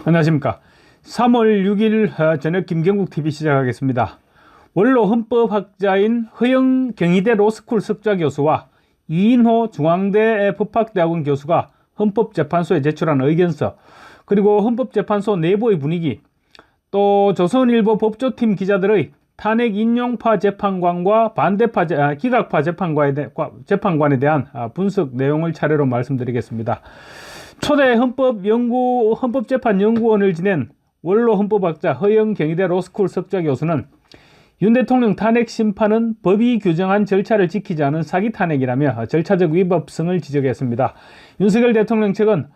안녕하십니까. 3월 6일 저녁 김경국TV 시작하겠습니다. 원로 헌법학자인 허영 경희대 로스쿨 석좌교수와 이인호 중앙대 법학대학원 교수가 헌법재판소에 제출한 의견서, 그리고 헌법재판소 내부의 분위기, 또 조선일보 법조팀 기자들의 탄핵 인용파 재판관과 반대파 기각파 재판관에 대한 분석 내용을 차례로 말씀드리겠습니다. 초대 헌법재판연구원을 지낸 원로 헌법학자 허영 경희대 로스쿨 석좌 교수는 윤 대통령 탄핵 심판은 법이 규정한 절차를 지키지 않은 사기 탄핵이라며 절차적 위법성을 지적했습니다. 윤석열 대통령 측은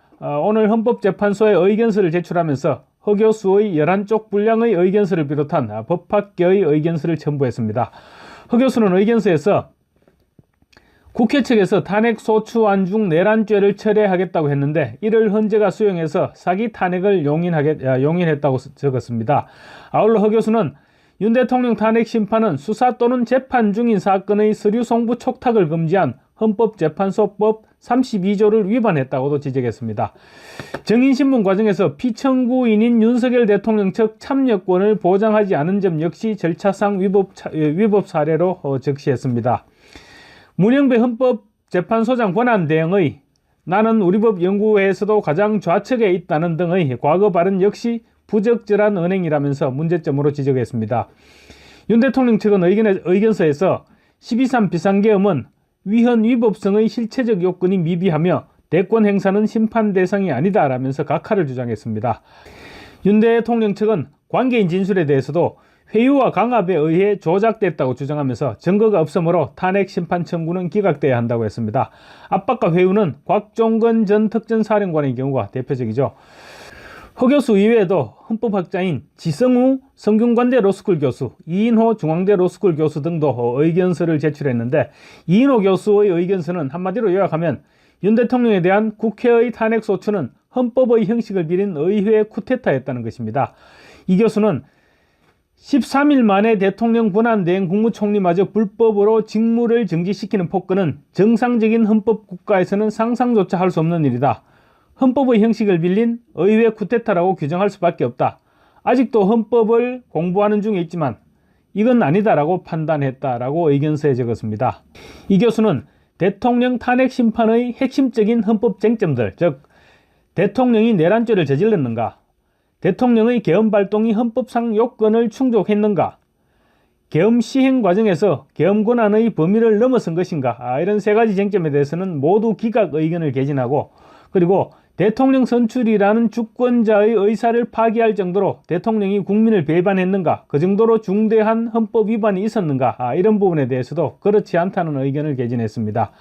오늘 헌법재판소에 의견서를 제출하면서 허 교수의 11쪽 분량의 의견서를 비롯한 법학계의 의견서를 첨부했습니다. 허 교수는 의견서에서 국회 측에서 탄핵 소추안 중 내란죄를 철회하겠다고 했는데 이를 헌재가 수용해서 사기 탄핵을 용인했다고 적었습니다. 아울러 허 교수는 윤 대통령 탄핵 심판은 수사 또는 재판 중인 사건의 서류 송부 촉탁을 금지한 헌법재판소법 32조를 위반했다고도 지적했습니다. 정인신문 과정에서 피청구인인 윤석열 대통령 측 참여권을 보장하지 않은 점 역시 절차상 위법 사례로 적시했습니다. 문영배 헌법재판소장 권한대행의 나는 우리법 연구회에서도 가장 좌측에 있다는 등의 과거 발언 역시 부적절한 언행이라면서 문제점으로 지적했습니다. 윤 대통령 측은 의견서에서 12.3 비상계엄은 위헌 위법성의 실체적 요건이 미비하며 대권 행사는 심판 대상이 아니다라면서 각하를 주장했습니다. 윤 대통령 측은 관계인 진술에 대해서도 회유와 강압에 의해 조작됐다고 주장하면서 증거가 없으므로 탄핵 심판 청구는 기각돼야 한다고 했습니다. 압박과 회유는 곽종건 전 특전사령관의 경우가 대표적이죠. 허 교수 이외에도 헌법학자인 지성우 성균관대 로스쿨 교수, 이인호 중앙대 로스쿨 교수 등도 의견서를 제출했는데, 이인호 교수의 의견서는 한마디로 요약하면 윤 대통령에 대한 국회의 탄핵 소추는 헌법의 형식을 빌린 의회 쿠데타였다는 것입니다. 이 교수는 13일 만에 대통령 권한대행 국무총리마저 불법으로 직무를 정지시키는 폭거는 정상적인 헌법 국가에서는 상상조차 할 수 없는 일이다. 헌법의 형식을 빌린 의회 쿠데타라고 규정할 수밖에 없다. 아직도 헌법을 공부하는 중에 있지만 이건 아니다라고 판단했다라고 의견서에 적었습니다. 이 교수는 대통령 탄핵 심판의 핵심적인 헌법 쟁점들, 즉 대통령이 내란죄를 저질렀는가, 대통령의 계엄 발동이 헌법상 요건을 충족했는가, 계엄 시행 과정에서 계엄 권한의 범위를 넘어선 것인가, 이런 세 가지 쟁점에 대해서는 모두 기각 의견을 개진하고, 그리고 대통령 선출이라는 주권자의 의사를 파기할 정도로 대통령이 국민을 배반했는가, 그 정도로 중대한 헌법 위반이 있었는가, 이런 부분에 대해서도 그렇지 않다는 의견을 개진했습니다.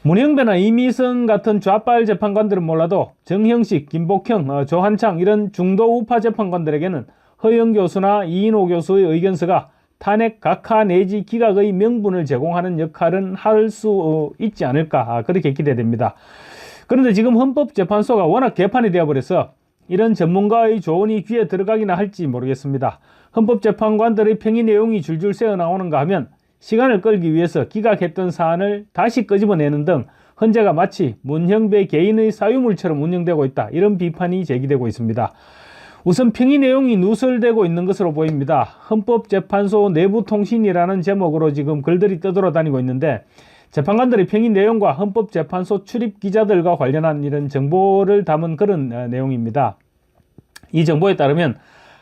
문영배나 이미성 같은 좌빨 재판관들은 몰라도 정형식, 김복형, 조한창 이런 중도 우파 재판관들에게는 허영 교수나 이인호 교수의 의견서가 탄핵 각하 내지 기각의 명분을 제공하는 역할은 할 수 있지 않을까, 그렇게 기대됩니다. 그런데 지금 헌법재판소가 워낙 개판이 되어버려서 이런 전문가의 조언이 귀에 들어가기나 할지 모르겠습니다. 헌법재판관들의 평의 내용이 줄줄 새어나오는가 하면 시간을 끌기 위해서 기각했던 사안을 다시 끄집어내는 등 헌재가 마치 문형배 개인의 사유물처럼 운영되고 있다, 이런 비판이 제기되고 있습니다. 우선 평의 내용이 누설되고 있는 것으로 보입니다. 헌법재판소 내부통신이라는 제목으로 지금 글들이 떠돌아다니고 있는데, 재판관들의 평의 내용과 헌법재판소 출입 기자들과 관련한 이런 정보를 담은 그런 내용입니다. 이 정보에 따르면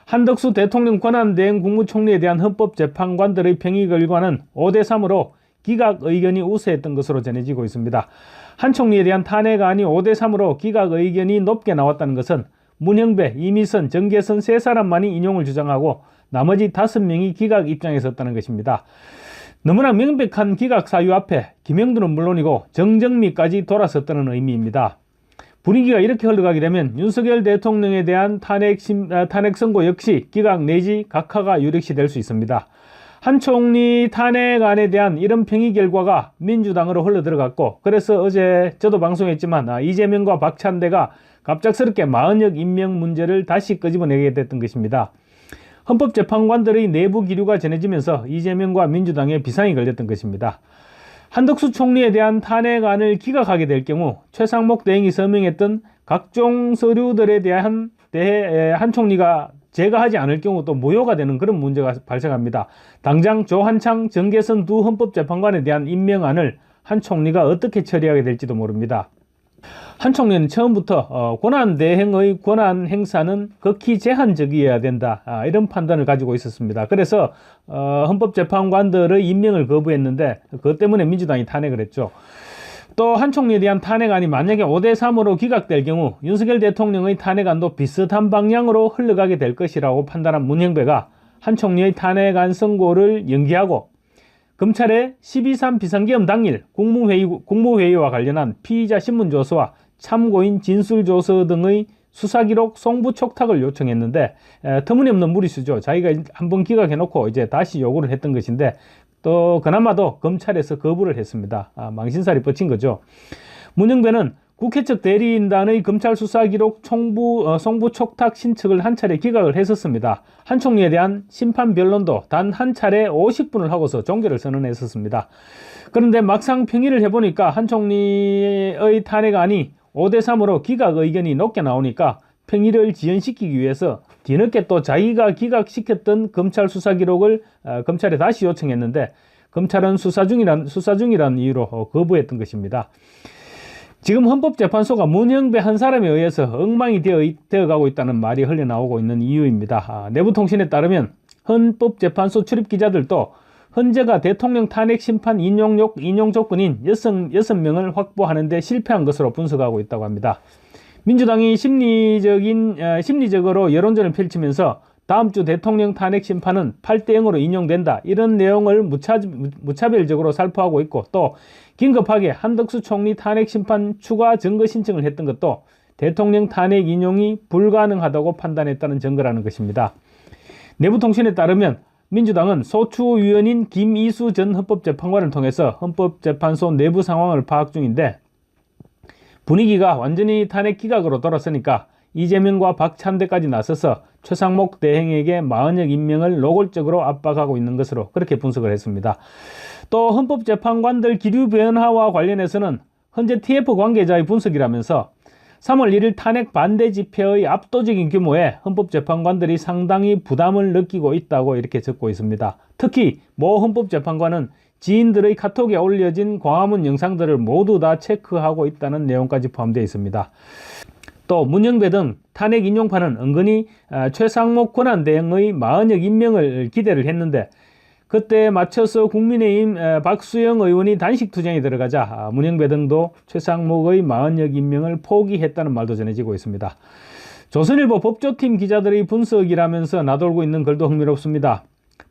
한덕수 대통령 권한대행 국무총리에 대한 헌법재판관들의 평의 결과는 5대3으로 기각 의견이 우세했던 것으로 전해지고 있습니다. 한 총리에 대한 탄핵안이 5대3으로 기각 의견이 높게 나왔다는 것은 문형배, 이미선, 정계선 세 사람만이 인용을 주장하고 나머지 5명이 기각 입장에 섰다는 것입니다. 너무나 명백한 기각 사유 앞에 김영두는 물론이고 정정미까지 돌아섰다는 의미입니다. 분위기가 이렇게 흘러가게 되면 윤석열 대통령에 대한 탄핵 선고 역시 기각 내지 각하가 유력시 될 수 있습니다. 한 총리 탄핵안에 대한 이런 평의 결과가 민주당으로 흘러들어갔고, 그래서 어제 저도 방송했지만 이재명과 박찬대가 갑작스럽게 마흔역 임명 문제를 다시 끄집어내게 됐던 것입니다. 헌법재판관들의 내부 기류가 전해지면서 이재명과 민주당에 비상이 걸렸던 것입니다. 한덕수 총리에 대한 탄핵안을 기각하게 될 경우 최상목 대행이 서명했던 각종 서류들에 대한 대해 한 총리가 제거하지 않을 경우 또 무효가 되는 그런 문제가 발생합니다. 당장 조한창, 정계선 두 헌법재판관에 대한 임명안을 한 총리가 어떻게 처리하게 될지도 모릅니다. 한 총리는 처음부터 권한 대행의 권한 행사는 극히 제한적이어야 된다, 이런 판단을 가지고 있었습니다. 그래서 헌법재판관들의 임명을 거부했는데 그것 때문에 민주당이 탄핵을 했죠. 또 한 총리에 대한 탄핵안이 만약에 5대3으로 기각될 경우 윤석열 대통령의 탄핵안도 비슷한 방향으로 흘러가게 될 것이라고 판단한 문형배가 한 총리의 탄핵안 선고를 연기하고 검찰의 12.3 비상계엄 당일 국무회의와 관련한 피의자 신문조서와 참고인 진술조서 등의 수사기록 송부 촉탁을 요청했는데 터무니없는 무리수죠. 자기가 한번 기각해놓고 이제 다시 요구를 했던 것인데 또 그나마도 검찰에서 거부를 했습니다. 망신살이 뻗친 거죠. 문형배는 국회 측 대리인단의 검찰 수사기록 송부 촉탁 신청을 한 차례 기각을 했었습니다. 한 총리에 대한 심판 변론도 단 한 차례 50분을 하고서 종결을 선언했었습니다. 그런데 막상 평의를 해보니까 한 총리의 탄핵안이 5대3으로 기각 의견이 높게 나오니까 평의를 지연시키기 위해서 뒤늦게 또 자기가 기각시켰던 검찰 수사 기록을 검찰에 다시 요청했는데 검찰은 수사 중이란 이유로 거부했던 것입니다. 지금 헌법재판소가 문형배 한 사람에 의해서 엉망이 되어가고 있다는 말이 흘러나오고 있는 이유입니다. 내부통신에 따르면 헌법재판소 출입기자들도 헌재가 대통령 탄핵 심판 인용 조건인 6명을 확보하는 데 실패한 것으로 분석하고 있다고 합니다. 민주당이 심리적으로 여론전을 펼치면서 다음 주 대통령 탄핵 심판은 8대0으로 인용된다, 이런 내용을 무차별적으로 살포하고 있고, 또 긴급하게 한덕수 총리 탄핵 심판 추가 증거 신청을 했던 것도 대통령 탄핵 인용이 불가능하다고 판단했다는 증거라는 것입니다. 내부통신에 따르면 민주당은 소추위원인 김이수 전 헌법재판관을 통해서 헌법재판소 내부 상황을 파악 중인데 분위기가 완전히 탄핵 기각으로 돌았으니까 이재명과 박찬대까지 나서서 최상목 대행에게 마흔역 임명을 노골적으로 압박하고 있는 것으로 그렇게 분석을 했습니다. 또 헌법재판관들 기류 변화와 관련해서는 현재 TF 관계자의 분석이라면서 3월 1일 탄핵 반대 집회의 압도적인 규모에 헌법재판관들이 상당히 부담을 느끼고 있다고 이렇게 적고 있습니다. 특히 모 헌법재판관은 지인들의 카톡에 올려진 광화문 영상들을 모두 다 체크하고 있다는 내용까지 포함되어 있습니다. 또 문형배 등 탄핵 인용파는 은근히 최상목 권한대행의 마흔역 임명을 기대를 했는데 그때 맞춰서 국민의힘 박수영 의원이 단식 투쟁에 들어가자 문형배 등도 최상목의 마흔역 임명을 포기했다는 말도 전해지고 있습니다. 조선일보 법조팀 기자들의 분석이라면서 나돌고 있는 글도 흥미롭습니다.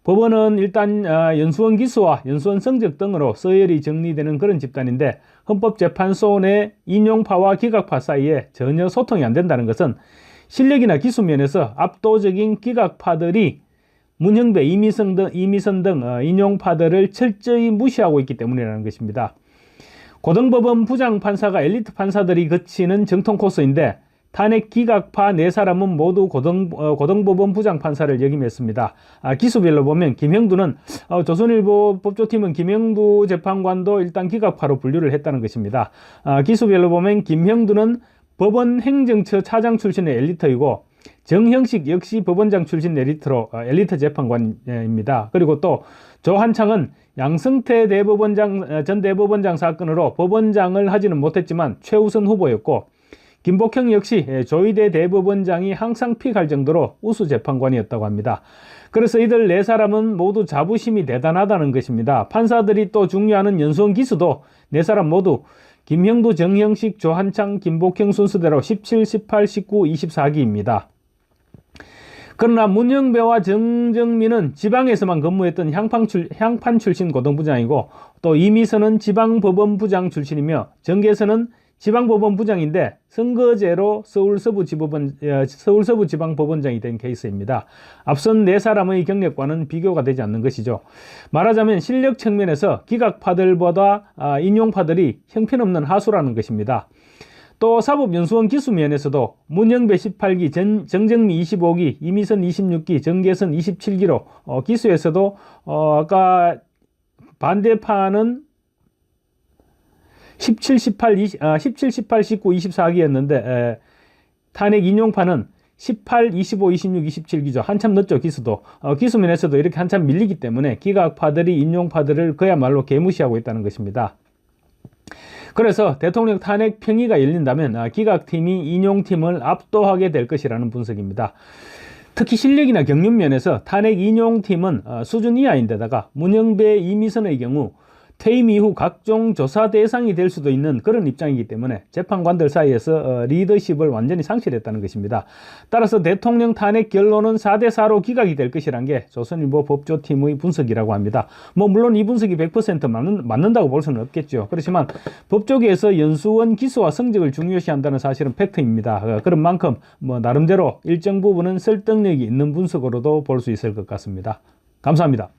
법원은 일단 연수원 기수와 연수원 성적 등으로 서열이 정리되는 그런 집단인데 헌법재판소 내 인용파와 기각파 사이에 전혀 소통이 안 된다는 것은 실력이나 기수 면에서 압도적인 기각파들이 문형배, 이미선 등 인용파들을 철저히 무시하고 있기 때문이라는 것입니다. 고등법원 부장판사가 엘리트 판사들이 거치는 정통 코스인데 탄핵 기각파 4사람은 모두 고등법원 부장판사를 역임했습니다. 기수별로 보면 김형두는 조선일보 법조팀은 김형두 재판관도 일단 기각파로 분류를 했다는 것입니다. 기수별로 보면 김형두는 법원 행정처 차장 출신의 엘리트이고 정형식 역시 법원장 출신 엘리트 재판관입니다. 그리고 또 조한창은 양승태 전 대법원장 사건으로 법원장을 하지는 못했지만 최우선 후보였고 김복형 역시 조희대 대법원장이 항상 픽할 정도로 우수 재판관이었다고 합니다. 그래서 이들 4사람은 모두 자부심이 대단하다는 것입니다. 판사들이 또 중요하는 연수원 기수도 4사람 모두 김형두, 정형식, 조한창, 김복형 순서대로 17, 18, 19, 24기입니다. 그러나 문형배와 정정민은 지방에서만 근무했던 향판 출신 고등부장이고 또 이미선은 지방법원부장 출신이며 정계선은 지방법원부장인데 선거제로 서울서부 지방법원장이 된 케이스입니다. 앞선 4사람의 경력과는 비교가 되지 않는 것이죠. 말하자면 실력 측면에서 기각파들보다 인용파들이 형편없는 하수라는 것입니다. 또 사법연수원 기수면에서도 문형배 18기, 정정미 25기, 이미선 26기, 정계선 27기로 기수에서도 아까 반대파는 17, 18, 19, 24기였는데 탄핵 인용파는 18, 25, 26, 27 기조 한참 늦죠. 기수도 기수면에서도 이렇게 한참 밀리기 때문에 기각파들이 인용파들을 그야말로 개무시하고 있다는 것입니다. 그래서 대통령 탄핵 평의가 열린다면 기각팀이 인용팀을 압도하게 될 것이라는 분석입니다. 특히 실력이나 경륜 면에서 탄핵 인용팀은 수준 이하인데다가 문영배, 이미선의 경우 퇴임 이후 각종 조사 대상이 될 수도 있는 그런 입장이기 때문에 재판관들 사이에서 리더십을 완전히 상실했다는 것입니다. 따라서 대통령 탄핵 결론은 4대4로 기각이 될 것이란 게 조선일보 법조팀의 분석이라고 합니다. 물론 이 분석이 100% 맞는다고 볼 수는 없겠죠. 그렇지만 법조계에서 연수원 기소와 성적을 중요시한다는 사실은 팩트입니다. 그런 만큼 나름대로 일정 부분은 설득력이 있는 분석으로도 볼 수 있을 것 같습니다. 감사합니다.